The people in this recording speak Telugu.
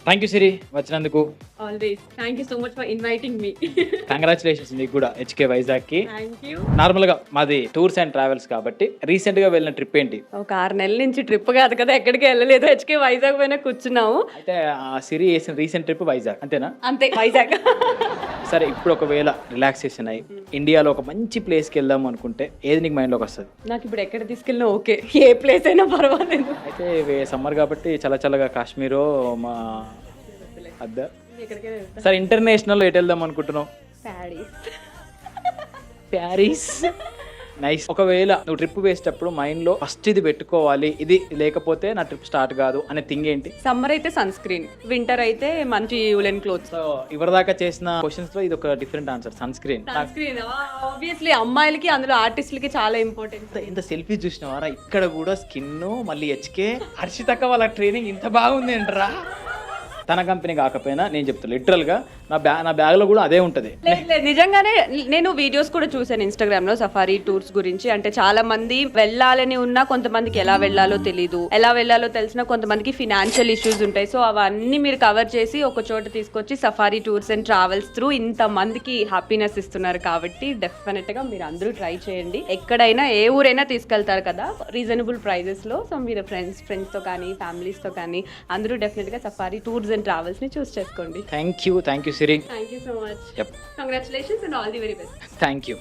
థ్యాంక్ యూ సిరి వచ్చినందుకు. Always thank you so much for inviting me. Congratulations మీకు కూడా హెచ్కే వైజాగ్కి. Thank you. నార్మల్గా మాది టూర్స్ అండ్ ట్రావెల్స్ కాబట్టి రీసెంట్గా వెళ్ళిన ట్రిప్ ఏంటి? ఒక 6 నెలల నుంచి ట్రిప్ కాదు కదా, ఎక్కడికి వెళ్ళలేదు. హెచ్కే వైజాగ్ పైన కూర్చున్నాము. అయితే ఆ సిరి వేసిన రీసెంట్ ట్రిప్ వైజాగ్ అంతేనా? అంతే, వైజాగ్. సరే, ఇప్పుడు ఒకవేళ రిలాక్సేషన్ అయ్యి ఇండియాలో ఒక మంచి ప్లేస్కి వెళ్దాం అనుకుంటే ఏది నీకు మైండ్లోకి వస్తుంది? నాకు ఇప్పుడు ఎక్కడ తీసుకెళ్ళినా ఓకే, ఏ ప్లేస్ అయినా పర్వాలేదు. అయితే సమ్మర్ కాబట్టి చల్లగా కాశ్మీరో మా అద్దా. సరే, ఇంటర్నేషనల్ ఎటు వెళ్దాం అనుకుంటున్నావు? ప్యారిస్. నైస్. ఒకవేళ నువ్వు ట్రిప్ వేసేటప్పుడు మైండ్లో ఫస్ట్ ఇది పెట్టుకోవాలి, ఇది లేకపోతే నా ట్రిప్ స్టార్ట్ కాదు అనే థింగ్ ఏంటి? సమ్మర్ అయితే సన్ స్క్రీన్, వింటర్ అయితే మంచి వులెన్ క్లోత్స్. సో ఇవరిదాకా చేసిన క్వశ్చన్స్ లో ఇది ఒక different answer, sunscreen. Sunscreen obviously అమ్మాయిలకి, అందులో ఆర్టిస్టులకి చాలా ఇంపార్టెంట్. ఇంత సెల్ఫీ చూసినవారా? ఇక్కడ కూడా స్కిన్ మళ్ళీ హెచ్కే హర్షితక్క వాళ్ళ ట్రైనింగ్ ఇంత బాగుంది అంటారా? తన కంపెనీ కాకపోయినా నేను చెప్తాను, లిటరల్ గా నా బ్యాగ్ లో కూడా అదే ఉంటది. లేదు, నిజంగానే నేను వీడియోస్ కూడా చూసాను ఇన్స్టాగ్రామ్ లో సఫారీ టూర్స్ గురించి. అంటే చాలా మంది వెళ్ళాలని ఉన్నా కొంతమందికి ఎలా వెళ్ళాలో తెలీదు, ఎలా వెళ్ళాలో తెలిసినా కొంతమందికి ఫినాన్షియల్ ఇష్యూస్ ఉంటాయి. సో అవన్నీ మీరు కవర్ చేసి ఒక చోట తీసుకొచ్చి safari tours and travels through ఇంత మందికి హ్యాపీనెస్ ఇస్తున్నారు. కాబట్టి డెఫినెట్ గా మీరు అందరూ ట్రై చేయండి. ఎక్కడైనా ఏ ఊరైనా తీసుకెళ్తారు కదా రీజనబుల్ ప్రైజెస్ లో. సో మీరు ఫ్రెండ్స్ తో కానీ ఫ్యామిలీస్ తో కానీ అందరూ డెఫినెట్ గా సఫారీ టూర్స్ అండ్ ట్రావెల్స్ ని చూస్ చేసుకోండి. Thank you Siri. Thank you so much. Yep. Congratulations and all the very best. Thank you.